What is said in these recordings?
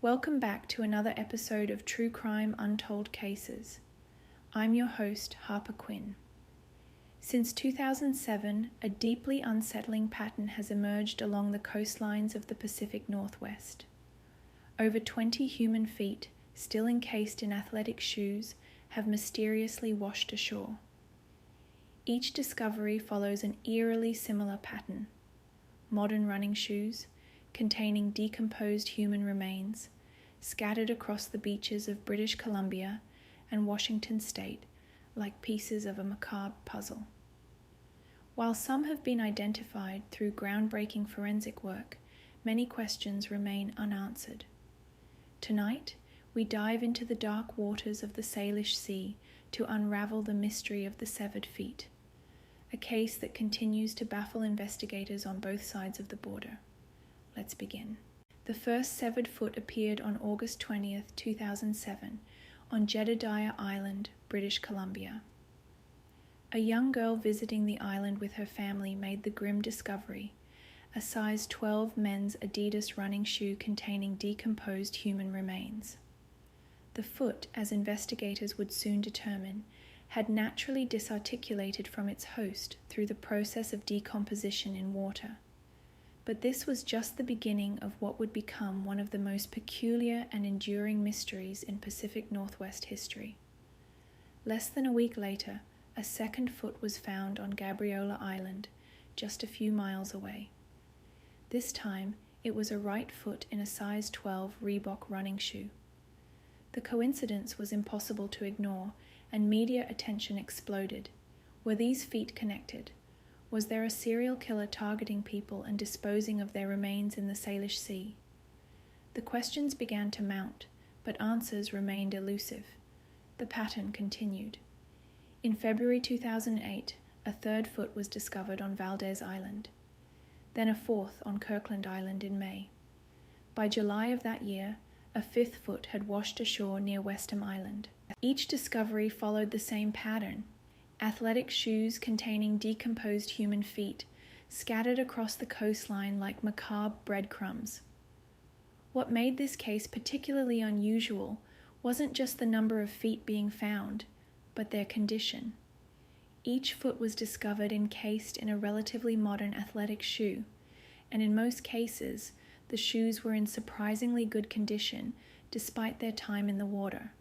Welcome back to another episode of True Crime Untold Cases. I'm your host, Harper Quinn. Since 2007, a deeply unsettling pattern has emerged along the coastlines of the Pacific Northwest. Over 20 human feet, still encased in athletic shoes, have mysteriously washed ashore. Each discovery follows an eerily similar pattern. Modern running shoes, containing decomposed human remains, scattered across the beaches of British Columbia and Washington state like pieces of a macabre puzzle. While some have been identified through groundbreaking forensic work, many questions remain unanswered. Tonight, we dive into the dark waters of the Salish Sea to unravel the mystery of the severed feet, a case that continues to baffle investigators on both sides of the border. Let's begin. The first severed foot appeared on August 20th, 2007, on Jedediah Island, British Columbia. A young girl visiting the island with her family made the grim discovery: a size 12 men's Adidas running shoe containing decomposed human remains. The foot, as investigators would soon determine, had naturally disarticulated from its host through the process of decomposition in water. But this was just the beginning of what would become one of the most peculiar and enduring mysteries in Pacific Northwest history. Less than a week later, a second foot was found on Gabriola Island, just a few miles away. This time, it was a right foot in a size 12 Reebok running shoe. The coincidence was impossible to ignore, and media attention exploded. Were these feet connected? Was there a serial killer targeting people and disposing of their remains in the Salish Sea? The questions began to mount, but answers remained elusive. The pattern continued. In February 2008, a third foot was discovered on Valdez Island, then a fourth on Kirkland Island in May. By July of that year, a fifth foot had washed ashore near Westham Island. Each discovery followed the same pattern: athletic shoes containing decomposed human feet, scattered across the coastline like macabre breadcrumbs. What made this case particularly unusual wasn't just the number of feet being found, but their condition. Each foot was discovered encased in a relatively modern athletic shoe, and in most cases, the shoes were in surprisingly good condition despite their time in the water.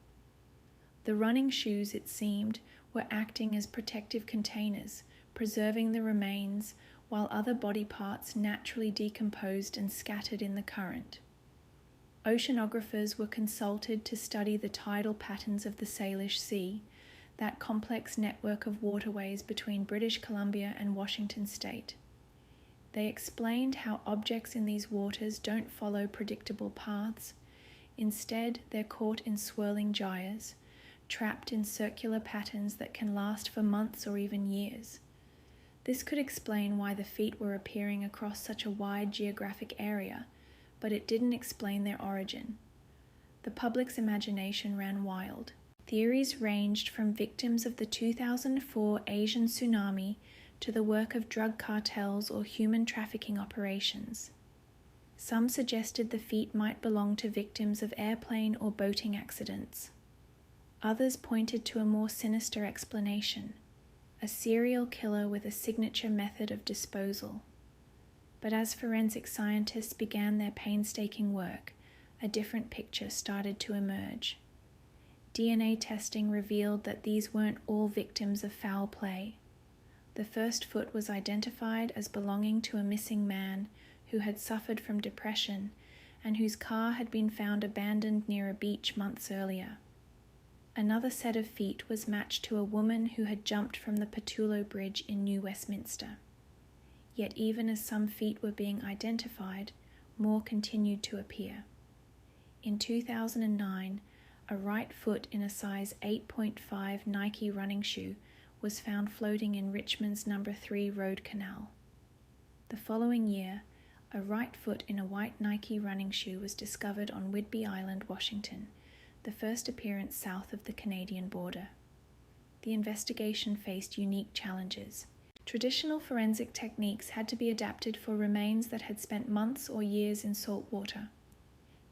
The running shoes, it seemed, were acting as protective containers, preserving the remains, while other body parts naturally decomposed and scattered in the current. Oceanographers were consulted to study the tidal patterns of the Salish Sea, that complex network of waterways between British Columbia and Washington state. They explained how objects in these waters don't follow predictable paths. Instead, they're caught in swirling gyres, trapped in circular patterns that can last for months or even years. This could explain why the feet were appearing across such a wide geographic area, but it didn't explain their origin. The public's imagination ran wild. Theories ranged from victims of the 2004 Asian tsunami to the work of drug cartels or human trafficking operations. Some suggested the feet might belong to victims of airplane or boating accidents. Others pointed to a more sinister explanation: a serial killer with a signature method of disposal. But as forensic scientists began their painstaking work, a different picture started to emerge. DNA testing revealed that these weren't all victims of foul play. The first foot was identified as belonging to a missing man who had suffered from depression and whose car had been found abandoned near a beach months earlier. Another set of feet was matched to a woman who had jumped from the Petulo Bridge in New Westminster. Yet even as some feet were being identified, more continued to appear. In 2009, a right foot in a size 8.5 Nike running shoe was found floating in Richmond's No. 3 Road Canal. The following year, a right foot in a white Nike running shoe was discovered on Whidbey Island, Washington, the first appearance south of the Canadian border. The investigation faced unique challenges. Traditional forensic techniques had to be adapted for remains that had spent months or years in salt water.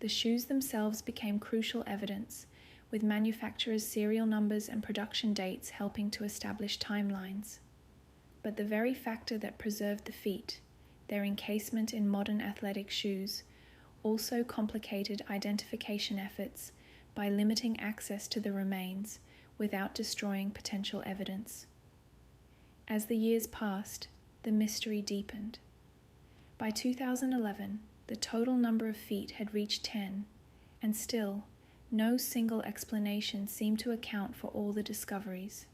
The shoes themselves became crucial evidence, with manufacturers' serial numbers and production dates helping to establish timelines. But the very factor that preserved the feet, their encasement in modern athletic shoes, also complicated identification efforts by limiting access to the remains without destroying potential evidence. As the years passed, the mystery deepened. By 2011, the total number of feet had reached 10, and still, no single explanation seemed to account for all the discoveries.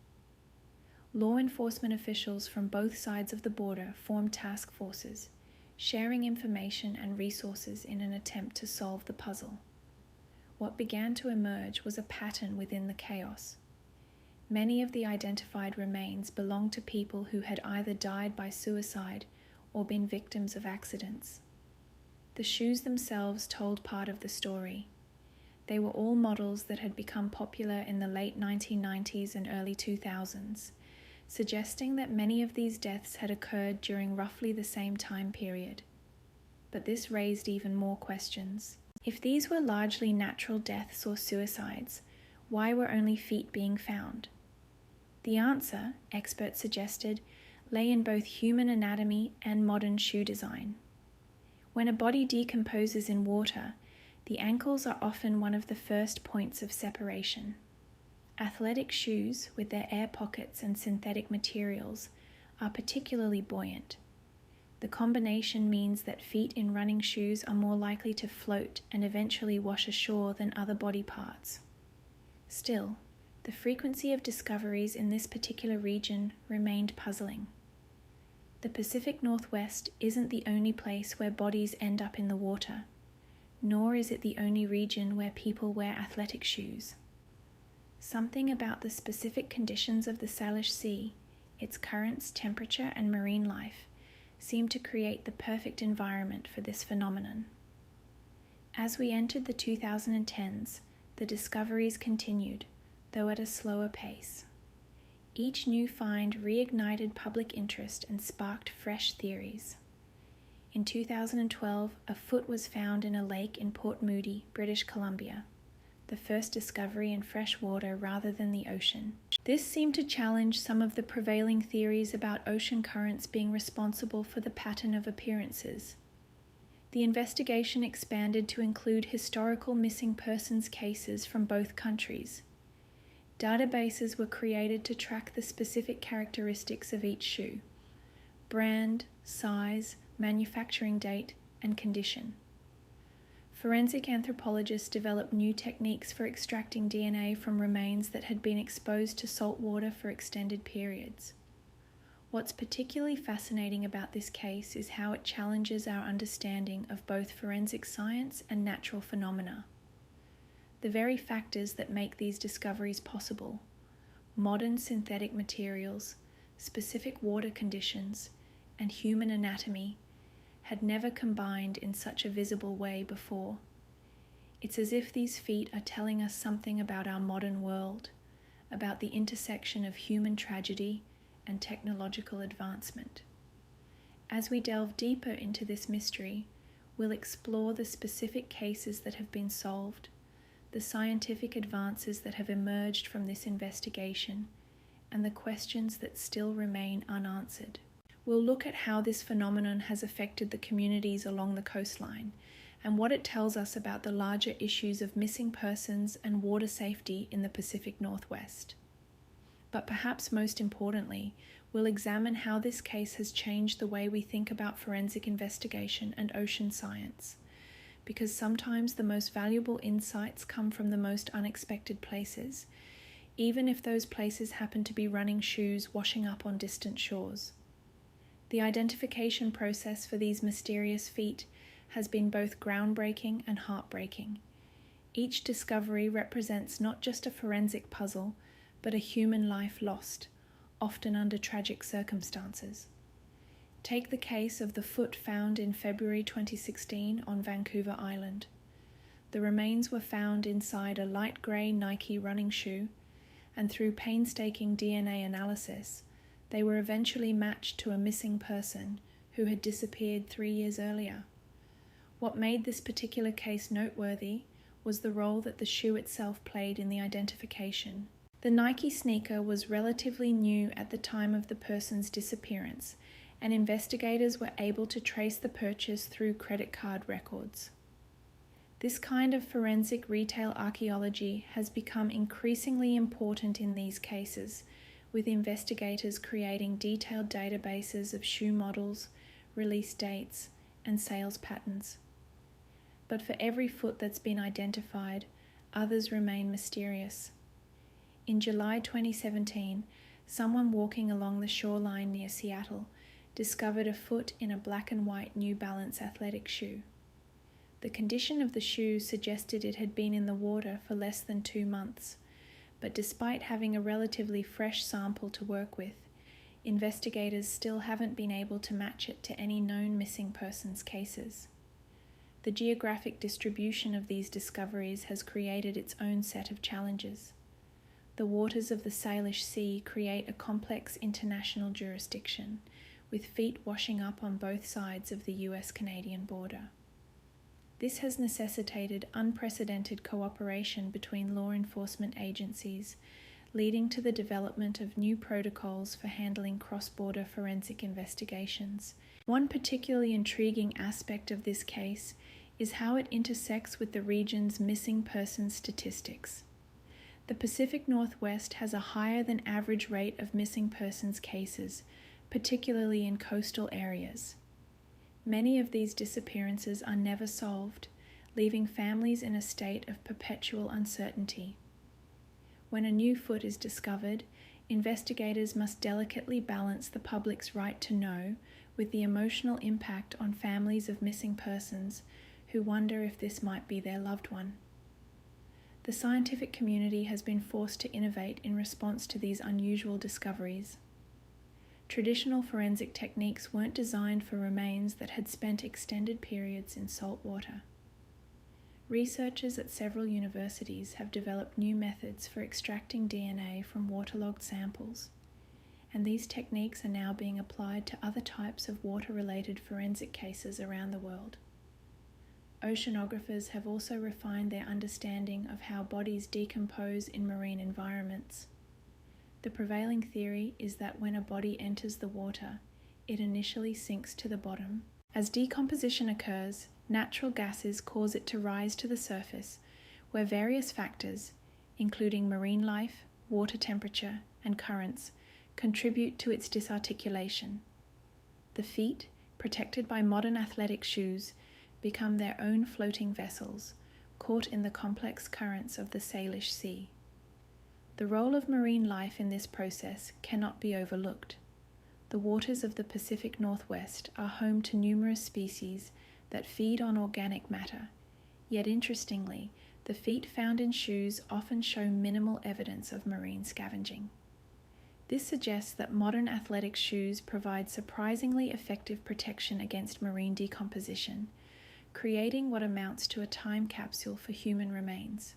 Law enforcement officials from both sides of the border formed task forces, sharing information and resources in an attempt to solve the puzzle. What began to emerge was a pattern within the chaos. Many of the identified remains belonged to people who had either died by suicide or been victims of accidents. The shoes themselves told part of the story. They were all models that had become popular in the late 1990s and early 2000s, suggesting that many of these deaths had occurred during roughly the same time period. But this raised even more questions. If these were largely natural deaths or suicides, why were only feet being found? The answer, experts suggested, lay in both human anatomy and modern shoe design. When a body decomposes in water, the ankles are often one of the first points of separation. Athletic shoes, with their air pockets and synthetic materials, are particularly buoyant. The combination means that feet in running shoes are more likely to float and eventually wash ashore than other body parts. Still, the frequency of discoveries in this particular region remained puzzling. The Pacific Northwest isn't the only place where bodies end up in the water, nor is it the only region where people wear athletic shoes. Something about the specific conditions of the Salish Sea, its currents, temperature, and marine life, seem to create the perfect environment for this phenomenon. As we entered the 2010s, the discoveries continued, though at a slower pace. Each new find reignited public interest and sparked fresh theories. In 2012, a foot was found in a lake in Port Moody, British Columbia, the first discovery in fresh water rather than the ocean. This seemed to challenge some of the prevailing theories about ocean currents being responsible for the pattern of appearances. The investigation expanded to include historical missing persons cases from both countries. Databases were created to track the specific characteristics of each shoe: brand, size, manufacturing date, and condition. Forensic anthropologists developed new techniques for extracting DNA from remains that had been exposed to salt water for extended periods. What's particularly fascinating about this case is how it challenges our understanding of both forensic science and natural phenomena. The very factors that make these discoveries possible, modern synthetic materials, specific water conditions, and human anatomy, had never combined in such a visible way before. It's as if these feet are telling us something about our modern world, about the intersection of human tragedy and technological advancement. As we delve deeper into this mystery, we'll explore the specific cases that have been solved, the scientific advances that have emerged from this investigation, and the questions that still remain unanswered. We'll look at how this phenomenon has affected the communities along the coastline and what it tells us about the larger issues of missing persons and water safety in the Pacific Northwest. But perhaps most importantly, we'll examine how this case has changed the way we think about forensic investigation and ocean science, because sometimes the most valuable insights come from the most unexpected places, even if those places happen to be running shoes washing up on distant shores. The identification process for these mysterious feet has been both groundbreaking and heartbreaking. Each discovery represents not just a forensic puzzle, but a human life lost, often under tragic circumstances. Take the case of the foot found in February 2016 on Vancouver Island. The remains were found inside a light grey Nike running shoe, and through painstaking DNA analysis, they were eventually matched to a missing person who had disappeared 3 years earlier. What made this particular case noteworthy was the role that the shoe itself played in the identification. The Nike sneaker was relatively new at the time of the person's disappearance, and investigators were able to trace the purchase through credit card records. This kind of forensic retail archaeology has become increasingly important in these cases, with investigators creating detailed databases of shoe models, release dates, and sales patterns. But for every foot that's been identified, others remain mysterious. In July 2017, someone walking along the shoreline near Seattle discovered a foot in a black and white New Balance athletic shoe. The condition of the shoe suggested it had been in the water for less than 2 months, but despite having a relatively fresh sample to work with, investigators still haven't been able to match it to any known missing persons cases. The geographic distribution of these discoveries has created its own set of challenges. The waters of the Salish Sea create a complex international jurisdiction, with feet washing up on both sides of the US-Canadian border. This has necessitated unprecedented cooperation between law enforcement agencies, leading to the development of new protocols for handling cross-border forensic investigations. One particularly intriguing aspect of this case is how it intersects with the region's missing persons statistics. The Pacific Northwest has a higher than average rate of missing persons cases, particularly in coastal areas. Many of these disappearances are never solved, leaving families in a state of perpetual uncertainty. When a new foot is discovered, investigators must delicately balance the public's right to know with the emotional impact on families of missing persons who wonder if this might be their loved one. The scientific community has been forced to innovate in response to these unusual discoveries. Traditional forensic techniques weren't designed for remains that had spent extended periods in salt water. Researchers at several universities have developed new methods for extracting DNA from waterlogged samples, and these techniques are now being applied to other types of water-related forensic cases around the world. Oceanographers have also refined their understanding of how bodies decompose in marine environments. The prevailing theory is that when a body enters the water, it initially sinks to the bottom. As decomposition occurs, natural gases cause it to rise to the surface, where various factors, including marine life, water temperature, and currents, contribute to its disarticulation. The feet, protected by modern athletic shoes, become their own floating vessels, caught in the complex currents of the Salish Sea. The role of marine life in this process cannot be overlooked. The waters of the Pacific Northwest are home to numerous species that feed on organic matter, yet interestingly, the feet found in shoes often show minimal evidence of marine scavenging. This suggests that modern athletic shoes provide surprisingly effective protection against marine decomposition, creating what amounts to a time capsule for human remains.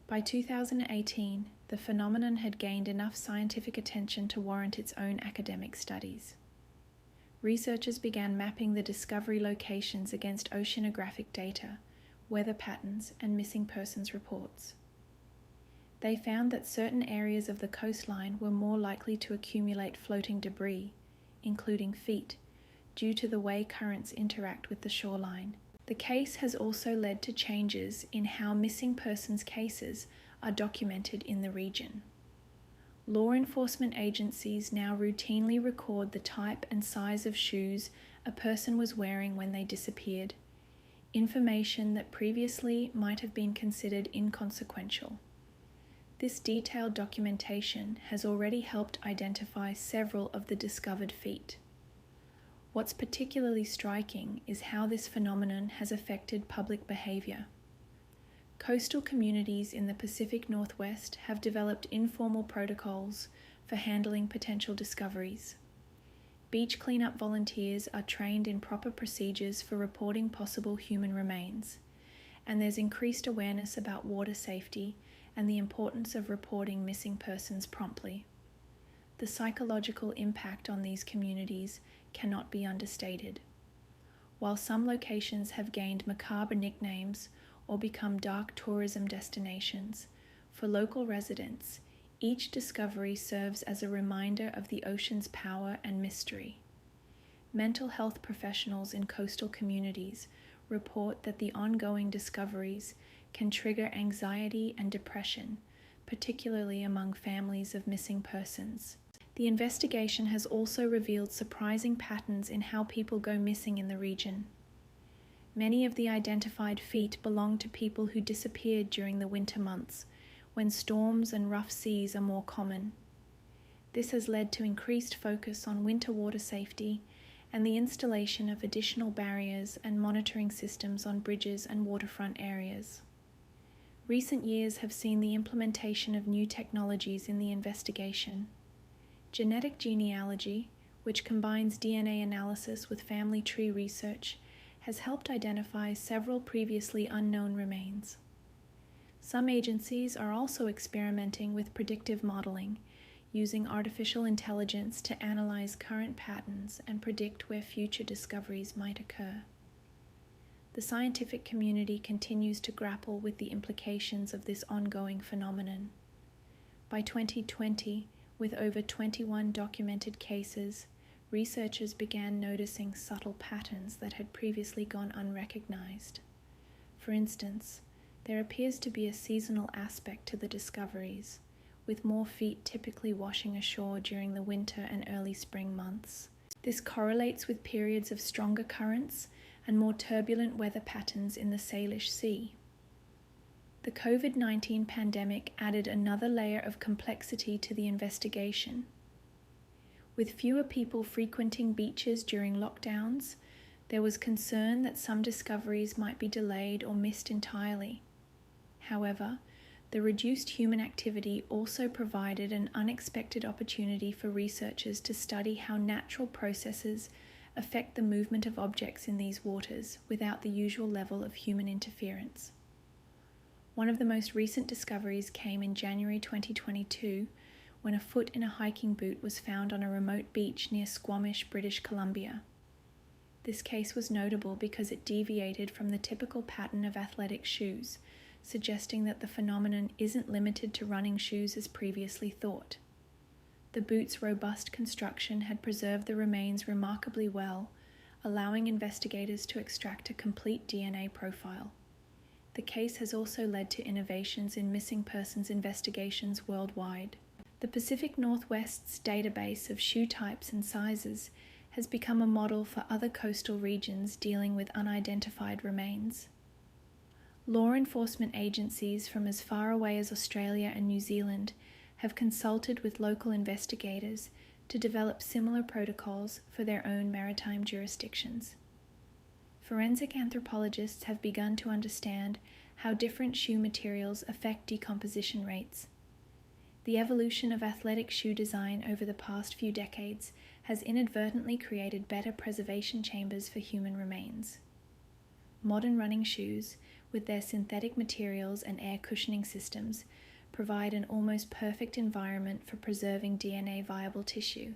By 2018, the phenomenon had gained enough scientific attention to warrant its own academic studies. Researchers began mapping the discovery locations against oceanographic data, weather patterns, and missing persons reports. They found that certain areas of the coastline were more likely to accumulate floating debris, including feet, due to the way currents interact with the shoreline. The case has also led to changes in how missing persons cases are documented in the region. Law enforcement agencies now routinely record the type and size of shoes a person was wearing when they disappeared, information that previously might have been considered inconsequential. This detailed documentation has already helped identify several of the discovered feet. What's particularly striking is how this phenomenon has affected public behavior. Coastal communities in the Pacific Northwest have developed informal protocols for handling potential discoveries. Beach cleanup volunteers are trained in proper procedures for reporting possible human remains, and there's increased awareness about water safety and the importance of reporting missing persons promptly. The psychological impact on these communities cannot be understated. while some locations have gained macabre nicknames or become dark tourism destinations. For local residents, each discovery serves as a reminder of the ocean's power and mystery. Mental health professionals in coastal communities report that the ongoing discoveries can trigger anxiety and depression, particularly among families of missing persons. The investigation has also revealed surprising patterns in how people go missing in the region. Many of the identified feet belong to people who disappeared during the winter months, when storms and rough seas are more common. This has led to increased focus on winter water safety and the installation of additional barriers and monitoring systems on bridges and waterfront areas. Recent years have seen the implementation of new technologies in the investigation. Genetic genealogy, which combines DNA analysis with family tree research, has helped identify several previously unknown remains. Some agencies are also experimenting with predictive modeling, using artificial intelligence to analyze current patterns and predict where future discoveries might occur. The scientific community continues to grapple with the implications of this ongoing phenomenon. By 2020, with over 21 documented cases, researchers began noticing subtle patterns that had previously gone unrecognized. For instance, there appears to be a seasonal aspect to the discoveries, with more feet typically washing ashore during the winter and early spring months. This correlates with periods of stronger currents and more turbulent weather patterns in the Salish Sea. The COVID-19 pandemic added another layer of complexity to the investigation. With fewer people frequenting beaches during lockdowns, there was concern that some discoveries might be delayed or missed entirely. However, the reduced human activity also provided an unexpected opportunity for researchers to study how natural processes affect the movement of objects in these waters without the usual level of human interference. One of the most recent discoveries came in January 2022, when a foot in a hiking boot was found on a remote beach near Squamish, British Columbia. This case was notable because it deviated from the typical pattern of athletic shoes, suggesting that the phenomenon isn't limited to running shoes as previously thought. The boot's robust construction had preserved the remains remarkably well, allowing investigators to extract a complete DNA profile. The case has also led to innovations in missing persons investigations worldwide. The Pacific Northwest's database of shoe types and sizes has become a model for other coastal regions dealing with unidentified remains. Law enforcement agencies from as far away as Australia and New Zealand have consulted with local investigators to develop similar protocols for their own maritime jurisdictions. Forensic anthropologists have begun to understand how different shoe materials affect decomposition rates. The evolution of athletic shoe design over the past few decades has inadvertently created better preservation chambers for human remains. Modern running shoes, with their synthetic materials and air cushioning systems, provide an almost perfect environment for preserving DNA-viable tissue,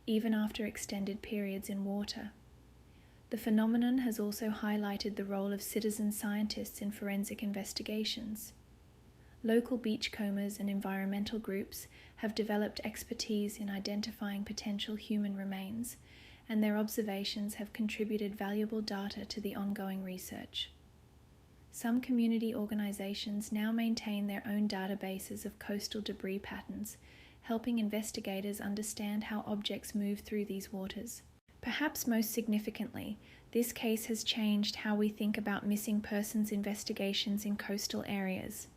even after extended periods in water. The phenomenon has also highlighted the role of citizen scientists in forensic investigations. Local beachcombers and environmental groups have developed expertise in identifying potential human remains, and their observations have contributed valuable data to the ongoing research. Some community organizations now maintain their own databases of coastal debris patterns, helping investigators understand how objects move through these waters. Perhaps most significantly, this case has changed how we think about missing persons investigations in coastal areas.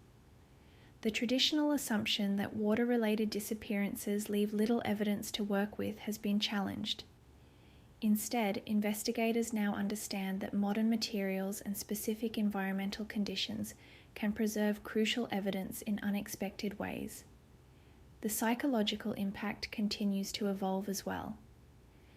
The traditional assumption that water-related disappearances leave little evidence to work with has been challenged. Instead, investigators now understand that modern materials and specific environmental conditions can preserve crucial evidence in unexpected ways. The psychological impact continues to evolve as well.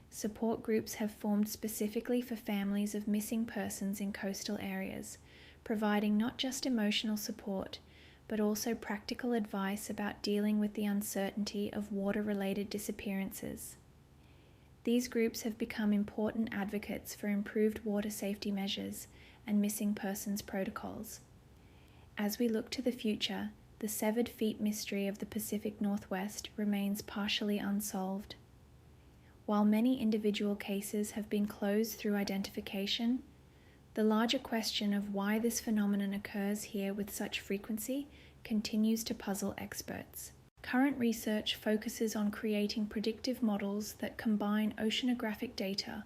Support groups have formed specifically for families of missing persons in coastal areas, providing not just emotional support, but also practical advice about dealing with the uncertainty of water-related disappearances. These groups have become important advocates for improved water safety measures and missing persons protocols. As we look to the future, the severed feet mystery of the Pacific Northwest remains partially unsolved. While many individual cases have been closed through identification, the larger question of why this phenomenon occurs here with such frequency continues to puzzle experts. Current research focuses on creating predictive models that combine oceanographic data,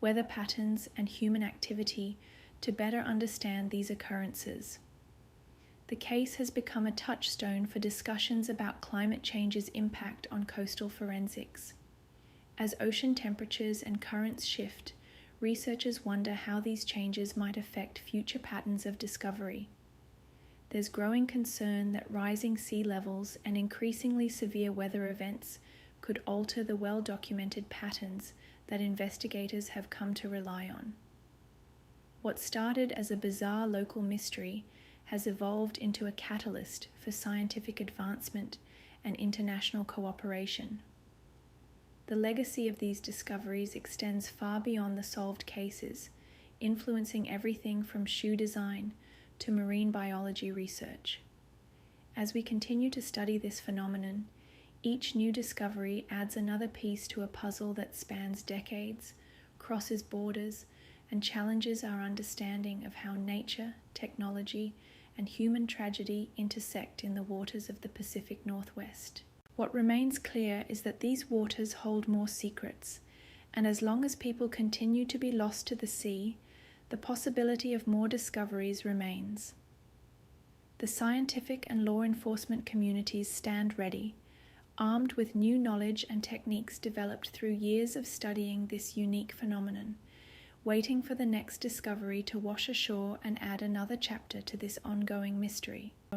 weather patterns, and human activity to better understand these occurrences. The case has become a touchstone for discussions about climate change's impact on coastal forensics. As ocean temperatures and currents shift, researchers wonder how these changes might affect future patterns of discovery. There's growing concern that rising sea levels and increasingly severe weather events could alter the well-documented patterns that investigators have come to rely on. What started as a bizarre local mystery has evolved into a catalyst for scientific advancement and international cooperation. The legacy of these discoveries extends far beyond the solved cases, influencing everything from shoe design to marine biology research. As we continue to study this phenomenon, each new discovery adds another piece to a puzzle that spans decades, crosses borders, and challenges our understanding of how nature, technology, and human tragedy intersect in the waters of the Pacific Northwest. What remains clear is that these waters hold more secrets, and as long as people continue to be lost to the sea, the possibility of more discoveries remains. The scientific and law enforcement communities stand ready, armed with new knowledge and techniques developed through years of studying this unique phenomenon, waiting for the next discovery to wash ashore and add another chapter to this ongoing mystery.